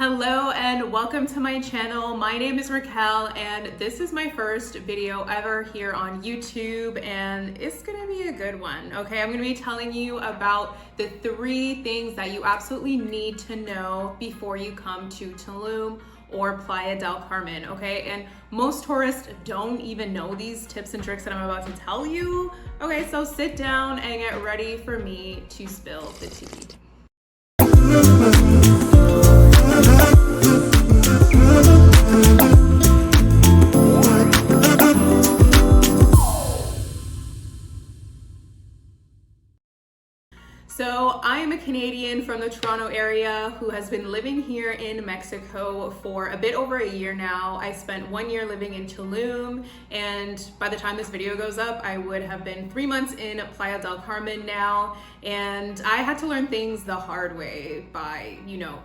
Hello and welcome to my channel. My name is Raquel and this is my first video ever here on YouTube, and it's gonna be a good one. Okay, I'm gonna be telling you about the 3 things that you absolutely need to know before you come to Tulum or Playa del Carmen, okay? And most tourists don't even know these tips and tricks that I'm about to tell you. Okay, so sit down and get ready for me to spill the tea. So I'm a Canadian from the Toronto area who has been living here in Mexico for a bit over a year now. I spent 1 year living in Tulum, and by the time this video goes up, I would have been 3 months in Playa del Carmen now. And I had to learn things the hard way by,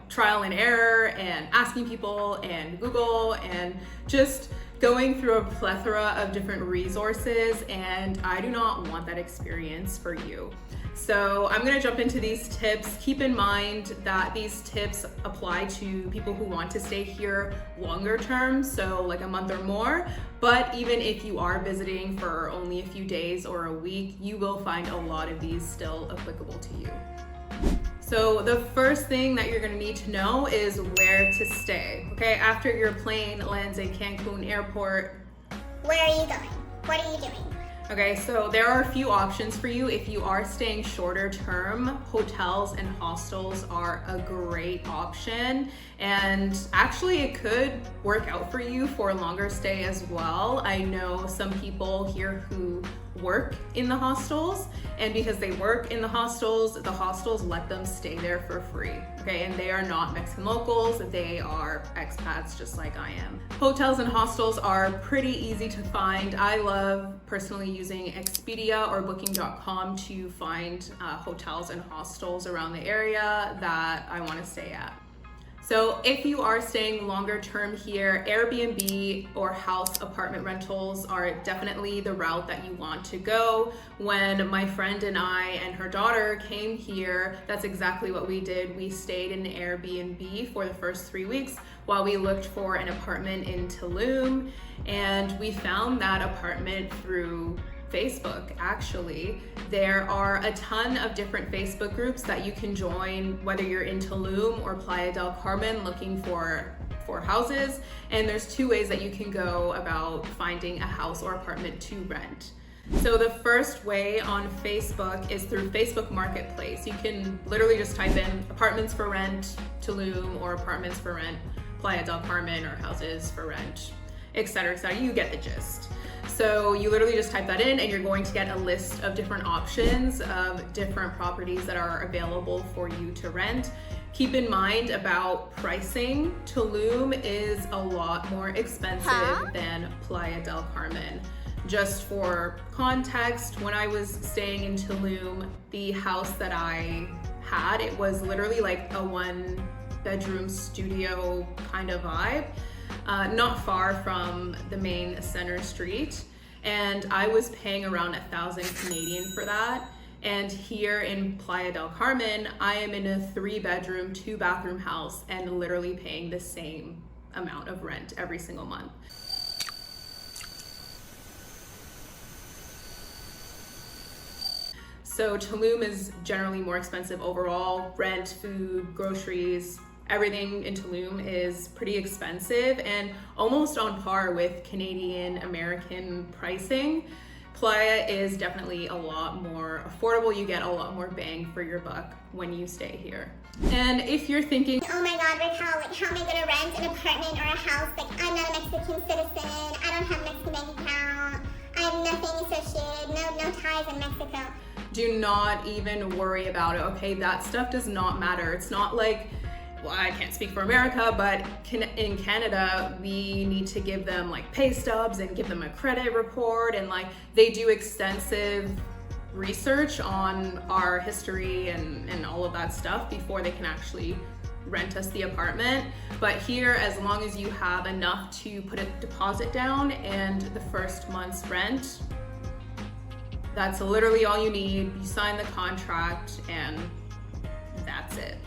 trial and error and asking people and Google and just going through a plethora of different resources, and I do not want that experience for you. So I'm gonna jump into these tips. Keep in mind that these tips apply to people who want to stay here longer term, so like a month or more. But even if you are visiting for only a few days or a week, you will find a lot of these still applicable to you. So the first thing that you're gonna need to know is where to stay. Okay, after your plane lands in Cancun Airport. Where are you going? What are you doing? Okay, so there are a few options for you. If you are staying shorter term, hotels and hostels are a great option. And actually it could work out for you for a longer stay as well. I know some people here who work in the hostels, and because they work in the hostels let them stay there for free. Okay, and they are not Mexican locals, they are expats just like I am. Hotels and hostels are pretty easy to find. I love personally using Expedia or booking.com to find hotels and hostels around the area that I want to stay at. So if you are staying longer term here, Airbnb or house apartment rentals are definitely the route that you want to go. When my friend and I and her daughter came here, that's exactly what we did. We stayed in Airbnb for the first 3 weeks while we looked for an apartment in Tulum, and we found that apartment through Facebook. Actually, there are a ton of different Facebook groups that you can join, whether you're in Tulum or Playa del Carmen looking for houses, and there's 2 ways that you can go about finding a house or apartment to rent. So the first way on Facebook is through Facebook Marketplace. You can literally just type in apartments for rent Tulum or apartments for rent Playa del Carmen or houses for rent, etc., etc. You get the gist. So you literally just type that in and you're going to get a list of different options of different properties that are available for you to rent. Keep in mind about pricing. Tulum is a lot more expensive than Playa del Carmen. Just for context, when I was staying in Tulum, the house that I had, it was literally like a 1-bedroom studio kind of vibe. Not far from the main center street, and I was paying around 1,000 Canadian for that. And here in Playa del Carmen, I am in a 3-bedroom, 2-bathroom house and literally paying the same amount of rent every single month. So Tulum is generally more expensive overall. Rent, food, groceries, everything in Tulum is pretty expensive and almost on par with Canadian American pricing. Playa is definitely a lot more affordable. You get a lot more bang for your buck when you stay here. And if you're thinking, oh my God, Raquel, how am I gonna rent an apartment or a house? I'm not a Mexican citizen, I don't have a Mexican bank account, I have nothing associated, no ties in Mexico. Do not even worry about it, okay? That stuff does not matter. It's not like, well, I can't speak for America, but in Canada, we need to give them like pay stubs and give them a credit report, and like they do extensive research on our history and all of that stuff before they can actually rent us the apartment. But here, as long as you have enough to put a deposit down and the first month's rent, that's literally all you need. You sign the contract and that's it.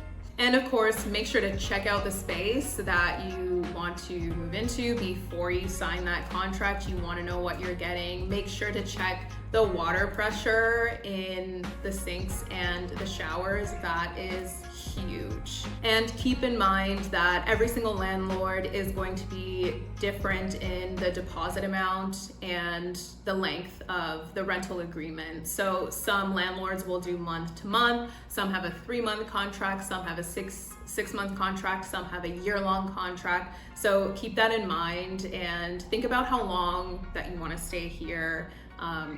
And of course, make sure to check out the space that you want to move into before you sign that contract. You want to know what you're getting. Make sure to check the water pressure in the sinks and the showers. That is huge. And keep in mind that every single landlord is going to be different in the deposit amount and the length of the rental agreement. So some landlords will do month to month, some have a 3-month contract, some have a six-month contract, some have a year-long contract. So keep that in mind and think about how long that you want to stay here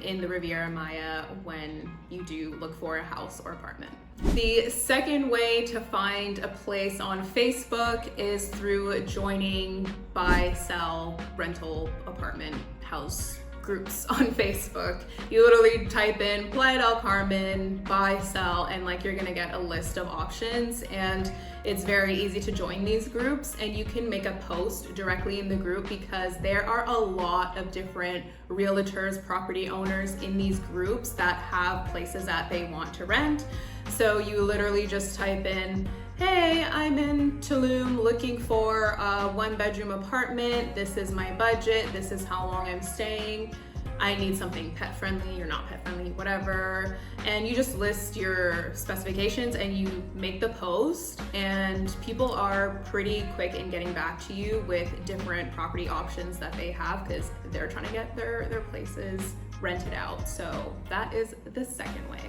in the Riviera Maya when you do look for a house or apartment. The second way to find a place on Facebook is through joining buy, sell, rental, apartment, house groups on Facebook. You literally type in Playa del Carmen, buy, sell, and like you're gonna get a list of options, and it's very easy to join these groups, and you can make a post directly in the group because there are a lot of different realtors, property owners in these groups that have places that they want to rent. So you literally just type in, hey, I'm in Tulum looking for a 1-bedroom apartment. This is my budget. This is how long I'm staying. I need something pet friendly or not pet friendly, whatever. And you just list your specifications and you make the post, and people are pretty quick in getting back to you with different property options that they have because they're trying to get their places rented out. So that is the second way.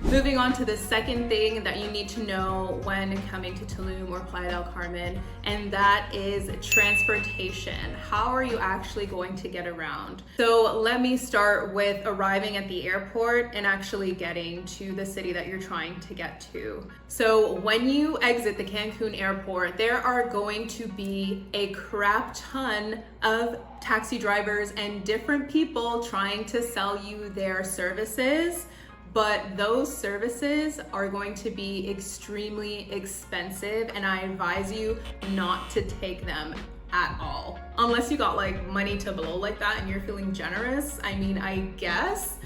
Moving on to the second thing that you need to know when coming to Tulum or Playa del Carmen, and that is transportation. How are you actually going to get around? So let me start with arriving at the airport and actually getting to the city that you're trying to get to. So when you exit the Cancun airport, there are going to be a crap ton of taxi drivers and different people trying to sell you their services. But those services are going to be extremely expensive, and I advise you not to take them at all. Unless you got like money to blow like that and you're feeling generous, I mean, I guess.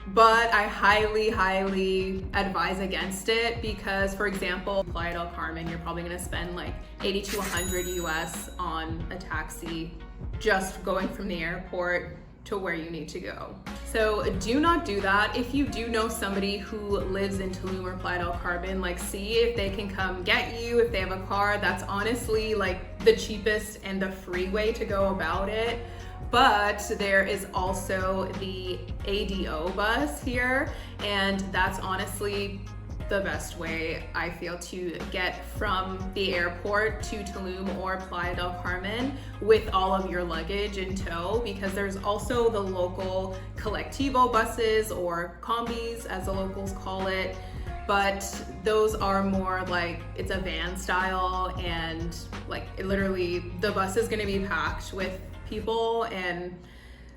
But I highly advise against it because, for example, Playa del Carmen, you're probably gonna spend like 80 to 100 US on a taxi just going from the airport to where you need to go. So do not do that. If you do know somebody who lives in Tulum or Playa del Carmen, like see if they can come get you. If they have a car, that's honestly like the cheapest and the free way to go about it. But there is also the ADO bus here, and that's honestly the best way I feel to get from the airport to Tulum or Playa del Carmen with all of your luggage in tow, because there's also the local colectivo buses or combis as the locals call it, but those are more like it's a van style, and like literally the bus is going to be packed with people and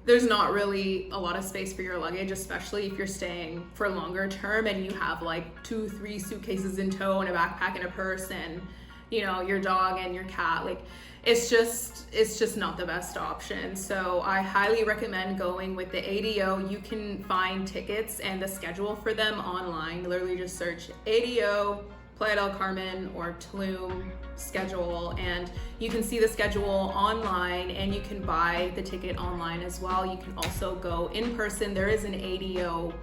there's not really a lot of space for your luggage, especially if you're staying for longer term and you have like 2-3 suitcases in tow and a backpack and a purse and, you know, your dog and your cat. Like it's just not the best option. So I highly recommend going with the ADO. You can find tickets and the schedule for them online. Literally just search ADO Playa del Carmen or Tulum schedule, and you can see the schedule online and you can buy the ticket online as well. You can also go in person. There is an ADO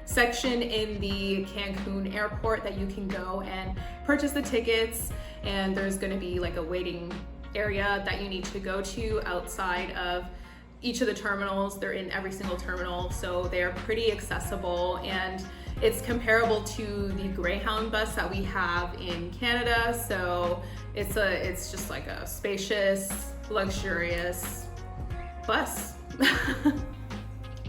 section in the Cancun airport that you can go and purchase the tickets, and there's going to be like a waiting area that you need to go to outside of each of the terminals. They're in every single terminal, so they're pretty accessible, and it's comparable to the Greyhound bus that we have in Canada. So it's just like a spacious, luxurious bus.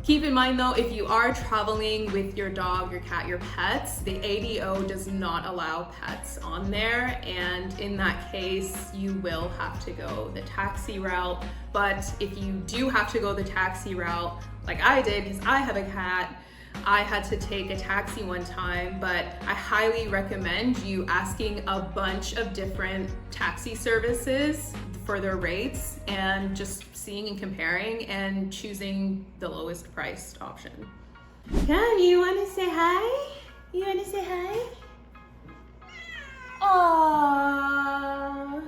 Keep in mind though, if you are traveling with your dog, your cat, your pets, the ADO does not allow pets on there, and in that case you will have to go the taxi route. But if you do have to go the taxi route, like I did because I have a cat, I had to take a taxi one time, but I highly recommend you asking a bunch of different taxi services for their rates and just seeing and comparing and choosing the lowest priced option. Come, you want to say hi? You want to say hi? Aww.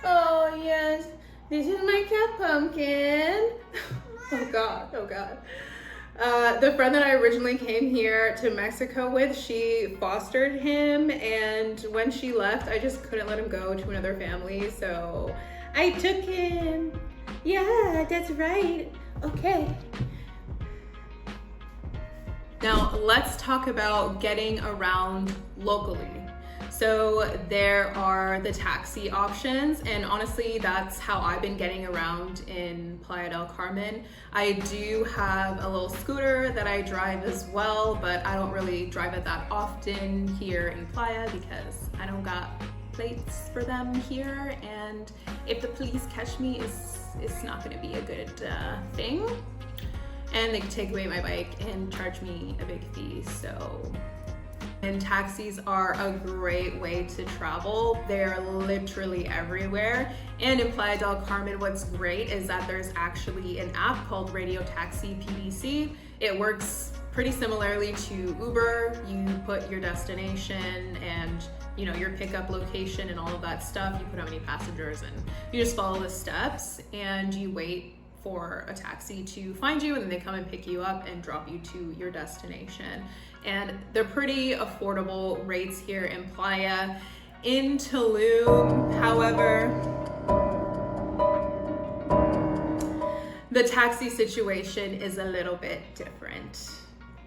Oh yes, this is my cat Pumpkin. Oh God, oh God. The friend that I originally came here to Mexico with, she fostered him, and when she left, I just couldn't let him go to another family, so I took him. Yeah, that's right. Okay. Now let's talk about getting around locally. So there are the taxi options, and honestly, that's how I've been getting around in Playa del Carmen. I do have a little scooter that I drive as well, but I don't really drive it that often here in Playa because I don't got plates for them here, and if the police catch me, it's not gonna be a good thing. And they could take away my bike and charge me a big fee, so. And taxis are a great way to travel. They're literally everywhere. And in Playa del Carmen, what's great is that there's actually an app called Radio Taxi PDC. It works pretty similarly to Uber. You put your destination and your pickup location and all of that stuff. You put how many passengers and you just follow the steps and you wait for a taxi to find you, and then they come and pick you up and drop you to your destination. And they're pretty affordable rates here in Playa. In Tulum, however, the taxi situation is a little bit different.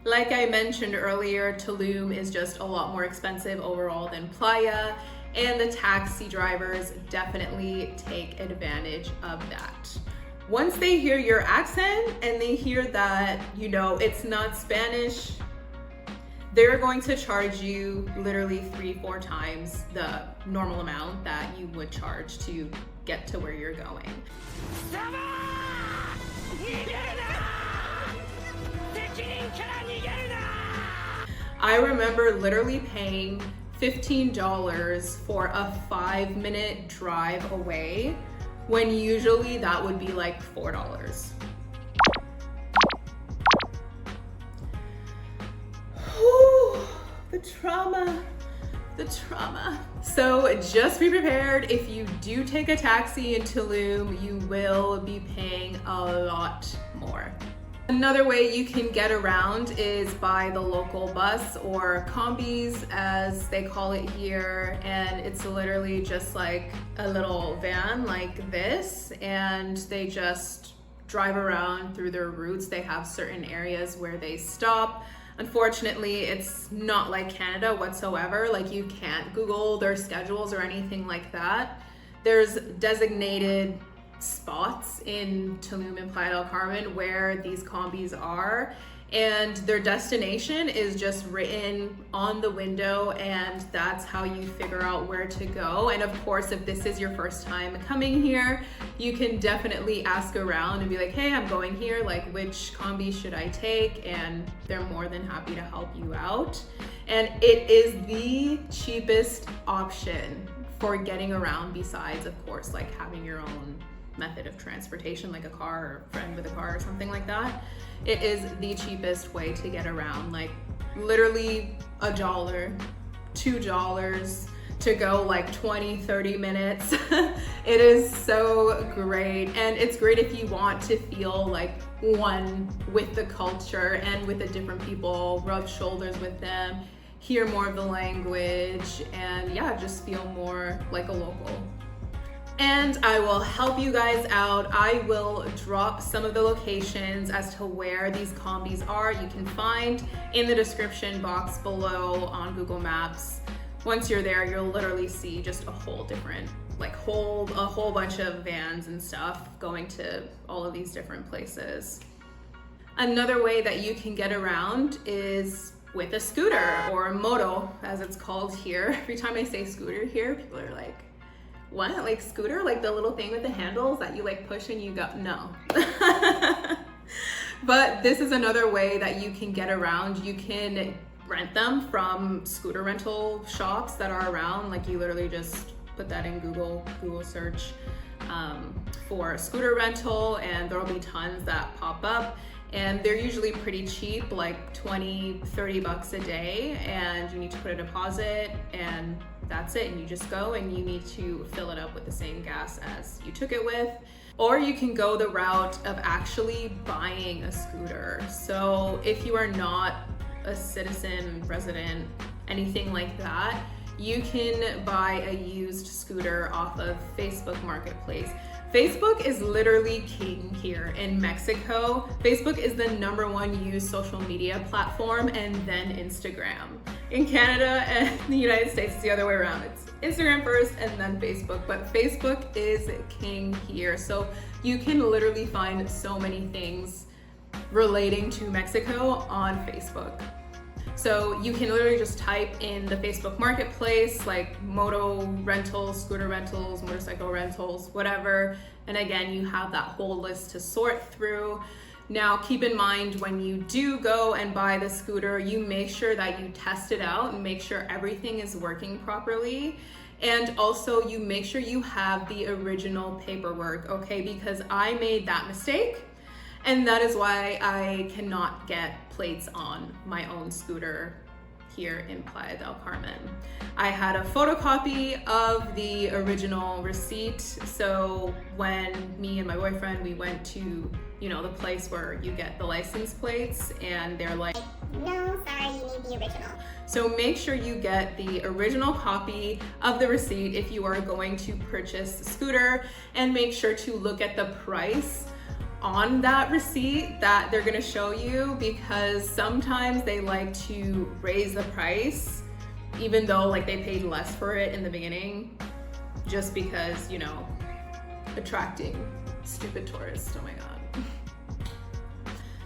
Like I mentioned earlier, Tulum is just a lot more expensive overall than Playa, and the taxi drivers definitely take advantage of that. Once they hear your accent and they hear that, it's not Spanish, they're going to charge you literally 3-4 times the normal amount that you would charge to get to where you're going. I remember literally paying $15 for a 5-minute drive away, when usually that would be like $4. Whew, the trauma. So just be prepared. If you do take a taxi in Tulum, you will be paying a lot more. Another way you can get around is by the local bus, or combis as they call it here, and it's literally just like a little van like this, and they just drive around through their routes. They have certain areas where they stop. Unfortunately, it's not like Canada whatsoever. Like, you can't Google their schedules or anything like that. There's designated spots in Tulum and Playa del Carmen where these combis are, and their destination is just written on the window, and that's how you figure out where to go. And of course, if this is your first time coming here, you can definitely ask around and be like, hey, I'm going here, like, which combi should I take? And they're more than happy to help you out. And it is the cheapest option for getting around, besides, of course, like having your own method of transportation, like a car or a friend with a car or something like that. It is the cheapest way to get around, like literally $1, $2 to go like 20-30 minutes. It is so great, and it's great if you want to feel like one with the culture and with the different people, rub shoulders with them, hear more of the language, and yeah, just feel more like a local. And I will help you guys out. I will drop some of the locations as to where these combis are. You can find in the description box below on Google Maps. Once you're there, you'll literally see just a whole different, like a whole bunch of vans and stuff going to all of these different places. Another way that you can get around is with a scooter, or a moto as it's called here. Every time I say scooter here, people are like, what? Like scooter? Like the little thing with the handles that you like push and you go? No. But this is another way that you can get around. You can rent them from scooter rental shops that are around. Like, you literally just put that in Google search for scooter rental, and there'll be tons that pop up. and they're usually pretty cheap, like 20-30 bucks a day, and you need to put a deposit and that's it, and you just go and you need to fill it up with the same gas as you took it with. Or you can go the route of actually buying a scooter. So if you are not a citizen, resident, anything like that, you can buy a used scooter off of Facebook Marketplace. Facebook is literally king here in Mexico. Facebook is the #1 used social media platform, and then Instagram. In Canada and the United States, it's the other way around. It's Instagram first and then Facebook, but Facebook is king here. So you can literally find so many things relating to Mexico on Facebook. So you can literally just type in the Facebook Marketplace, like moto rentals, scooter rentals, motorcycle rentals, whatever. And again, you have that whole list to sort through. Now, keep in mind when you do go and buy the scooter, you make sure that you test it out and make sure everything is working properly. And also you make sure you have the original paperwork, okay? Because I made that mistake. And that is why I cannot get plates on my own scooter here in Playa del Carmen. I had a photocopy of the original receipt. So when me and my boyfriend, we went to, the place where you get the license plates, and they're like, no, sorry, you need the original. So make sure you get the original copy of the receipt if you are going to purchase the scooter, and make sure to look at the price on that receipt that they're gonna show you, because sometimes they like to raise the price even though like they paid less for it in the beginning, just because, attracting stupid tourists. Oh my God.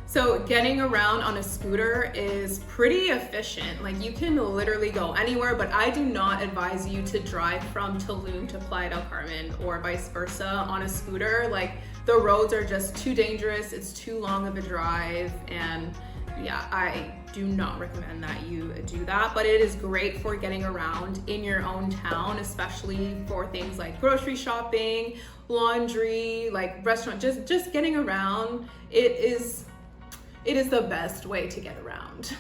So getting around on a scooter is pretty efficient. Like you can literally go anywhere, but I do not advise you to drive from Tulum to Playa del Carmen or vice versa on a scooter. Like the roads are just too dangerous. It's too long of a drive. And yeah, I do not recommend that you do that, but it is great for getting around in your own town, especially for things like grocery shopping, laundry, like restaurant, just getting around. It is the best way to get around.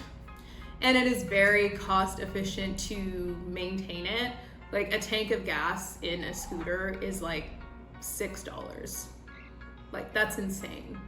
And it is very cost efficient to maintain it. Like a tank of gas in a scooter is like $6. Like that's insane.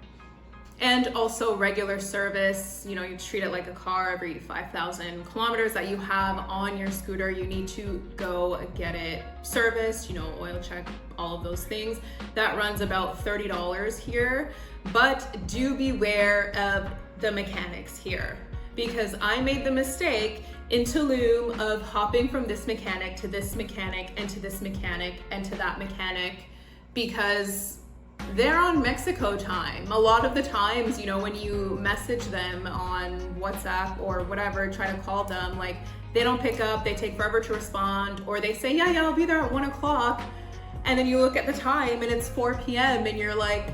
And also regular service, you treat it like a car. Every 5,000 kilometers that you have on your scooter, you need to go get it serviced, oil check, all of those things. That runs about $30 here. But do beware of the mechanics here, because I made the mistake in Tulum of hopping from this mechanic to this mechanic and to this mechanic and to that mechanic, because they're on Mexico time. A lot of the times, when you message them on WhatsApp or whatever, try to call them, like they don't pick up, they take forever to respond, or they say, yeah, I'll be there at 1 o'clock. And then you look at the time and it's 4 p.m. and you're like,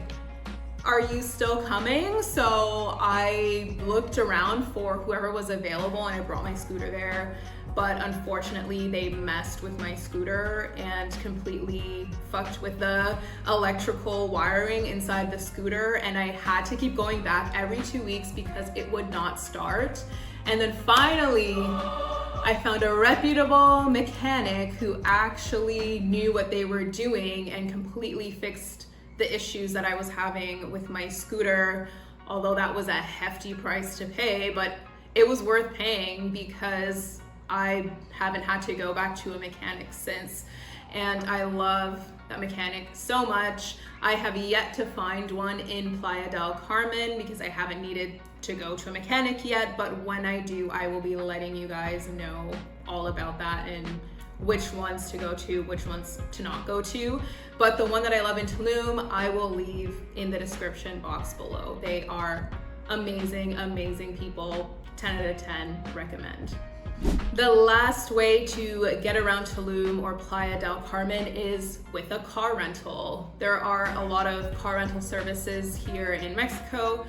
are you still coming? So I looked around for whoever was available and I brought my scooter there. But unfortunately, they messed with my scooter and completely fucked with the electrical wiring inside the scooter. And I had to keep going back every 2 weeks because it would not start. And then finally, I found a reputable mechanic who actually knew what they were doing and completely fixed the issues that I was having with my scooter. Although that was a hefty price to pay, but it was worth paying because I haven't had to go back to a mechanic since, and I love that mechanic so much. I have yet to find one in Playa del Carmen because I haven't needed to go to a mechanic yet, but when I do, I will be letting you guys know all about that and which ones to go to, which ones to not go to. But the one that I love in Tulum, I will leave in the description box below. They are amazing, amazing people. 10 out of 10, recommend. The last way to get around Tulum or Playa del Carmen is with a car rental. There are a lot of car rental services here in Mexico.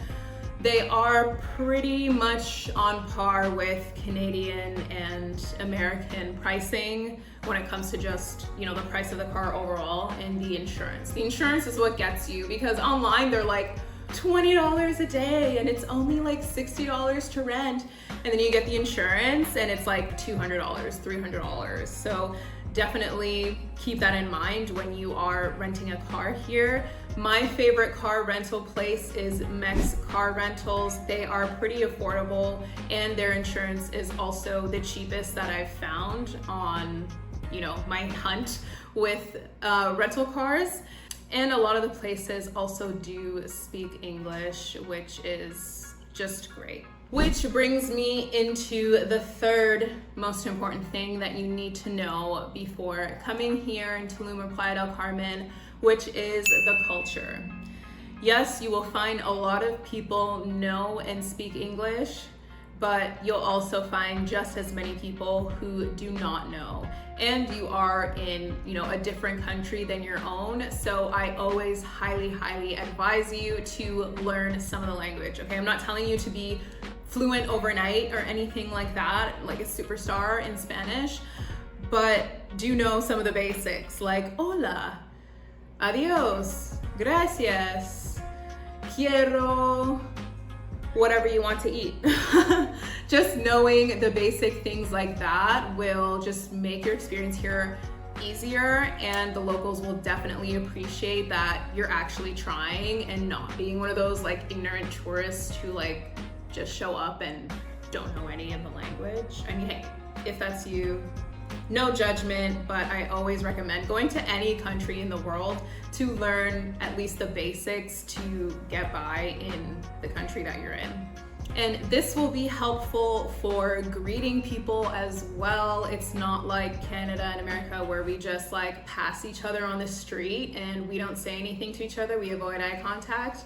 They are pretty much on par with Canadian and American pricing when it comes to just, the price of the car overall and the insurance. The insurance is what gets you, because online they're like $20 a day, and it's only like $60 to rent. And then you get the insurance and it's like $200, $300. So definitely keep that in mind when you are renting a car here. My favorite car rental place is Mex Car Rentals. They are pretty affordable, and their insurance is also the cheapest that I've found on, my hunt with rental cars. And a lot of the places also do speak English, which is just great. Which brings me into the third most important thing that you need to know before coming here in Tulum or Playa del Carmen, which is the culture. Yes, you will find a lot of people know and speak English, but you'll also find just as many people who do not know. And you are in, a different country than your own. So I always highly, highly advise you to learn some of the language. Okay, I'm not telling you to be fluent overnight or anything like that, like a superstar in Spanish, but do know some of the basics like hola, adios, gracias, quiero, whatever you want to eat. Just knowing the basic things like that will just make your experience here easier, and the locals will definitely appreciate that you're actually trying and not being one of those like ignorant tourists who like just show up and don't know any of the language. I mean, hey, if that's you, no judgment, but I always recommend going to any country in the world to learn at least the basics to get by in the country that you're in. And this will be helpful for greeting people as well. It's not like Canada and America where we just like pass each other on the street and we don't say anything to each other, we avoid eye contact.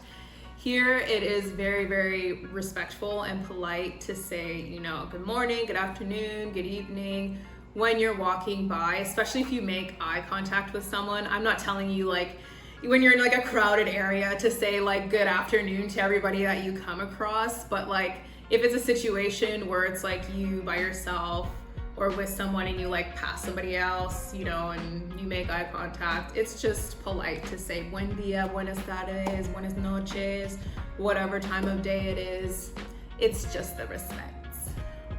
Here it is very, very respectful and polite to say, good morning, good afternoon, good evening when you're walking by, especially if you make eye contact with someone. I'm not telling you like when you're in like a crowded area to say like good afternoon to everybody that you come across, but like if it's a situation where it's like you by yourself or with someone and you like pass somebody else, and you make eye contact, it's just polite to say buen dia, buenas tardes, buenas noches, whatever time of day it is. It's just the respect.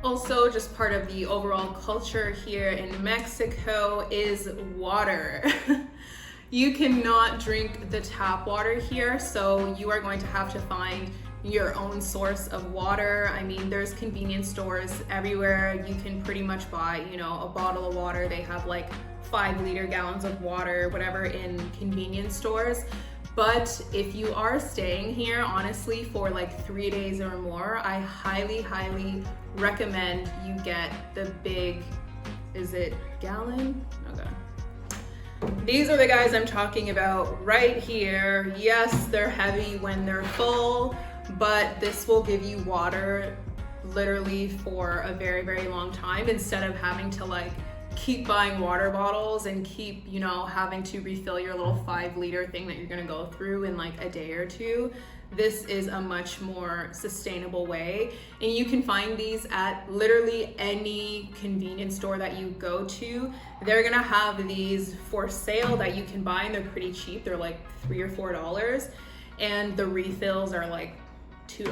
Also, just part of the overall culture here in Mexico is water. You cannot drink the tap water here, so you are going to have to find your own source of water. I mean, there's convenience stores everywhere. You can pretty much buy, a bottle of water. They have like 5-liter gallons of water, whatever, in convenience stores. But if you are staying here, honestly, for like 3 days or more, I highly, highly recommend you get the big, is it gallon? Okay. These are the guys I'm talking about right here. Yes, they're heavy when they're full, but this will give you water literally for a very, very long time instead of having to like keep buying water bottles and keep, having to refill your little 5-liter thing that you're gonna go through in like a day or two. This is a much more sustainable way, and you can find these at literally any convenience store that you go to. They're gonna have these for sale that you can buy, and they're pretty cheap. They're like $3 or $4, and the refills are like $2,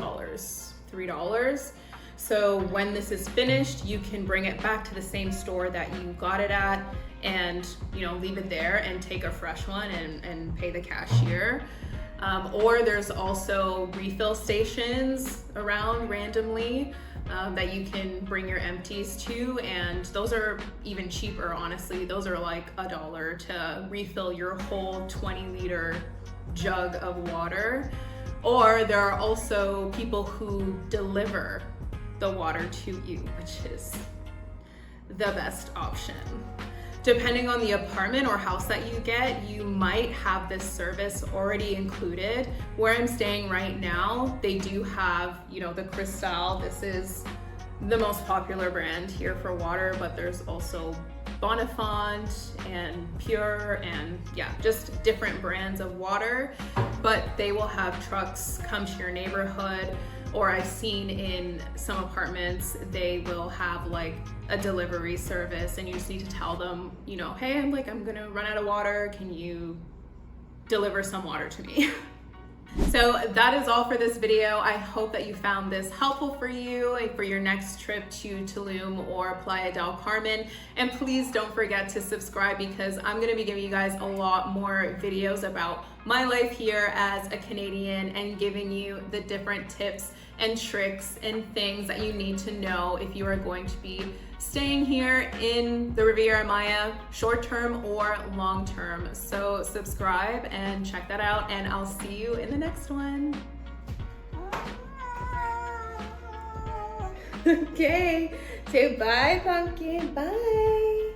$3. So when this is finished, you can bring it back to the same store that you got it at and leave it there and take a fresh one and pay the cashier. Or there's also refill stations around randomly that you can bring your empties to, and those are even cheaper, honestly. Those are like $1 to refill your whole 20-liter jug of water. Or there are also people who deliver the water to you, which is the best option. Depending on the apartment or house that you get, you might have this service already included. Where I'm staying right now, they do have, the Cristal. This is the most popular brand here for water, but there's also Bonifant and Pure and just different brands of water. But they will have trucks come to your neighborhood, or I've seen in some apartments, they will have like a delivery service and you just need to tell them, hey, I'm gonna run out of water. Can you deliver some water to me? So that is all for this video. I hope that you found this helpful for you for your next trip to Tulum or Playa del Carmen. And please don't forget to subscribe, because I'm gonna be giving you guys a lot more videos about my life here as a Canadian and giving you the different tips and tricks and things that you need to know if you are going to be staying here in the Riviera Maya, short term or long term. So subscribe and check that out, and I'll see you in the next one. Okay, say bye, Pumpkin. Bye.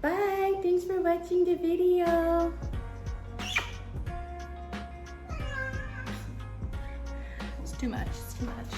Bye. Thanks for watching the video. It's too much. It's too much.